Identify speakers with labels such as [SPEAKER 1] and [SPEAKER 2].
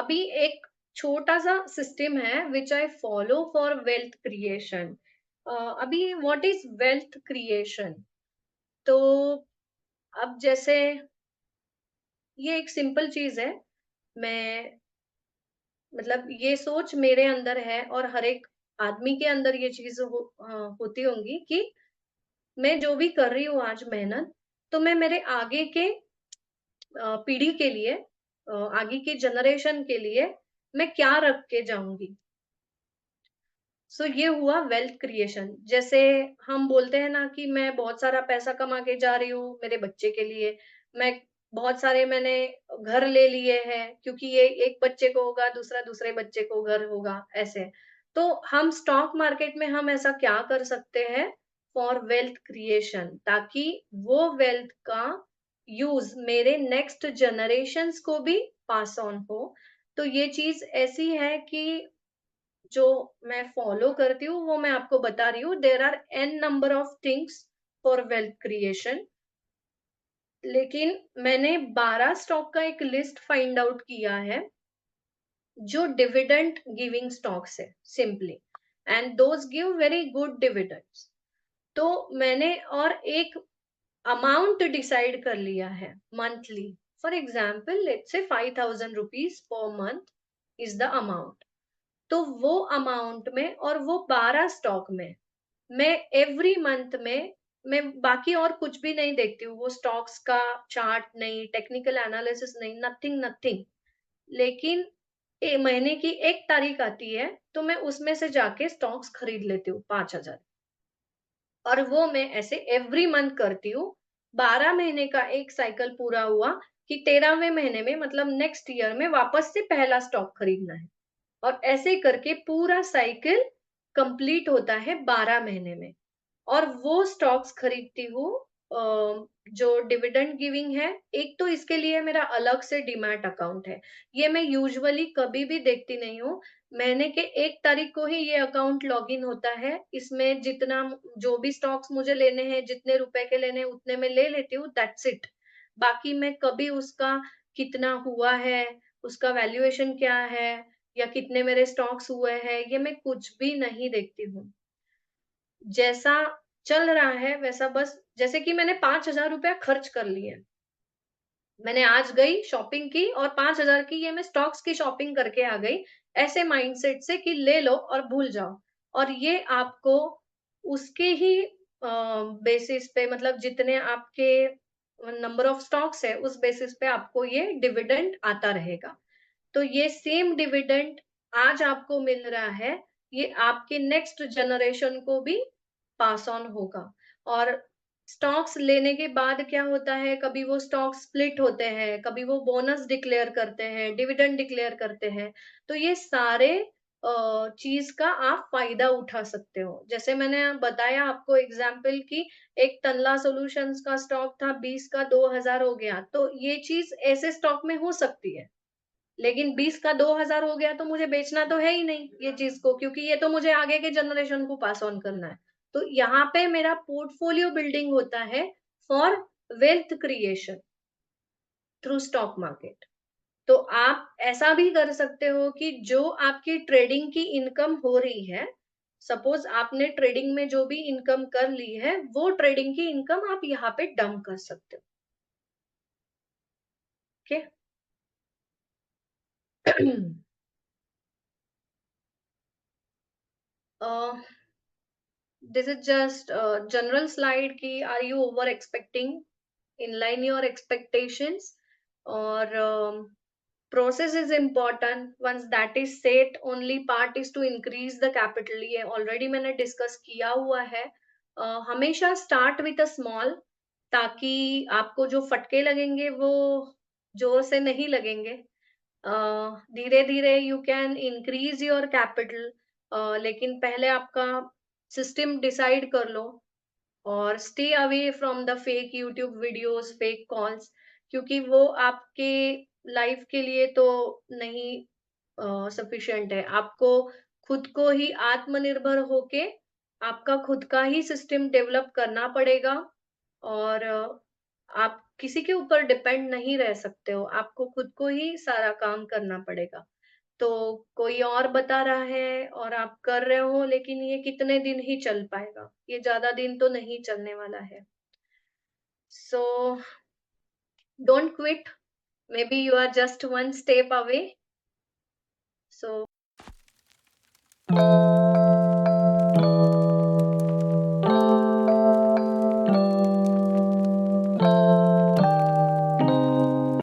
[SPEAKER 1] अभी एक छोटा सा सिस्टम है which I follow for wealth creation. अभी व्हाट इज वेल्थ क्रिएशन? तो अब जैसे ये एक सिंपल चीज है। मैं मतलब ये सोच मेरे अंदर है और हर एक आदमी के अंदर ये चीज होती होंगी कि मैं जो भी कर रही हूँ आज मेहनत, तो मैं मेरे आगे के पीढ़ी के लिए, आगे की जनरेशन के लिए मैं क्या रख के जाऊंगी। सो ये हुआ वेल्थ क्रिएशन। जैसे हम बोलते हैं ना कि मैं बहुत सारा पैसा कमा के जा रही हूँ मेरे बच्चे के लिए। मैं बहुत सारे मैंने घर ले लिए हैं क्योंकि ये एक बच्चे को होगा, दूसरा दूसरे बच्चे को घर होगा, ऐसे। तो हम स्टॉक मार्केट में हम ऐसा क्या कर सकते हैं फॉर वेल्थ क्रिएशन, ताकि वो वेल्थ का यूज मेरे नेक्स्ट जनरेशन्स को भी पास ऑन हो। तो ये चीज ऐसी है कि जो मैं फॉलो करती हूँ वो मैं आपको बता रही हूँ। There are an number of things for wealth creation, लेकिन मैंने 12 स्टॉक का एक लिस्ट फाइंड आउट किया है जो डिविडेंड गिविंग स्टॉक्स है simply, and those give very good dividends. तो मैंने और एक अमाउंट डिसाइड कर लिया है monthly. For example let's say 5,000 rupees per month is the amount. तो वो अमाउंट में और वो 12 स्टॉक में मैं एवरी मंथ में मैं बाकी और कुछ भी नहीं देखती हूँ, वो स्टॉक्स का चार्ट नहीं, टेक्निकल एनालिसिस नहीं, नथिंग नथिंग। लेकिन महीने की 1 तारीख आती है तो मैं उसमें से जाके स्टॉक्स खरीद लेती हूँ 5,000। और वो मैं ऐसे एवरी मंथ करती हूँ। 12 महीने का एक साइकिल पूरा हुआ कि 13वें महीने में मतलब नेक्स्ट ईयर में वापस से पहला स्टॉक खरीदना है। और ऐसे करके पूरा साइकिल कंप्लीट होता है 12 महीने में। और वो स्टॉक्स खरीदती हूँ जो डिविडेंड गिविंग है। एक तो इसके लिए मेरा अलग से डीमैट अकाउंट है। ये मैं यूजुअली कभी भी देखती नहीं हूँ। महीने के 1 तारीख को ही ये अकाउंट लॉग इन होता है। इसमें जितना जो भी स्टॉक्स मुझे लेने हैं, जितने रुपए के लेने हैं उतने में ले लेती हूँ, दैट्स इट। बाकी मैं कभी उसका कितना हुआ है, उसका वैल्यूएशन क्या है, या कितने मेरे स्टॉक्स हुए हैं, ये मैं कुछ भी नहीं देखती हूँ। जैसा चल रहा है वैसा बस, जैसे कि मैंने 5,000 रुपया खर्च कर लिए। मैंने आज गई शॉपिंग की और 5,000 की ये मैं स्टॉक्स की शॉपिंग करके आ गई, ऐसे माइंडसेट से कि ले लो और भूल जाओ। और ये आपको उसके ही बेसिस पे, मतलब जितने आपके नंबर ऑफ स्टॉक्स है उस बेसिस पे आपको ये डिविडेंड आता रहेगा। तो ये सेम डिविडेंड आज आपको मिल रहा है, ये आपके नेक्स्ट जनरेशन को भी पास ऑन होगा। और स्टॉक्स लेने के बाद क्या होता है, कभी वो स्टॉक स्प्लिट होते हैं, कभी वो बोनस डिक्लेयर करते हैं, डिविडेंड डिक्लेयर करते हैं। तो ये सारे चीज का आप फायदा उठा सकते हो। जैसे मैंने बताया आपको एग्जाम्पल कि एक तनला सॉल्यूशंस का स्टॉक था, 20 का 2,000 हो गया, तो ये चीज ऐसे स्टॉक में हो सकती है। लेकिन 20 का 2,000 हो गया तो मुझे बेचना तो है ही नहीं ये चीज को, क्योंकि ये तो मुझे आगे के जनरेशन को पास ऑन करना है। तो यहाँ पे मेरा पोर्टफोलियो बिल्डिंग होता है for wealth creation through stock market. तो आप ऐसा भी कर सकते हो कि जो आपकी ट्रेडिंग की इनकम हो रही है, सपोज आपने ट्रेडिंग में जो भी इनकम कर ली है, वो ट्रेडिंग की इनकम आप यहाँ पे डंप कर सकते हो। Okay. This is just general slide की are you over expecting, inline your expectations, or process is important. Once that is set, only part is to increase the capital, ये already मैंने discuss किया हुआ है। हमेशा स्टार्ट विथ अ स्मॉल, ताकि आपको जो फटके लगेंगे वो जोर से नहीं लगेंगे। धीरे धीरे you can increase your capital, लेकिन पहले आपका सिस्टम डिसाइड कर लो। और stay away from the fake YouTube videos, fake calls, क्योंकि वो आपके लाइफ के लिए तो नहीं सफिशिएंट है। आपको खुद को ही आत्मनिर्भर होके आपका खुद का ही सिस्टम डेवलप करना पड़ेगा। और आप किसी के ऊपर डिपेंड नहीं रह सकते हो, आपको खुद को ही सारा काम करना पड़ेगा। तो कोई और बता रहा है और आप कर रहे हो, लेकिन ये कितने दिन ही चल पाएगा, ये ज्यादा दिन तो नहीं चलने वाला है। So don't quit, maybe you are just one step away. So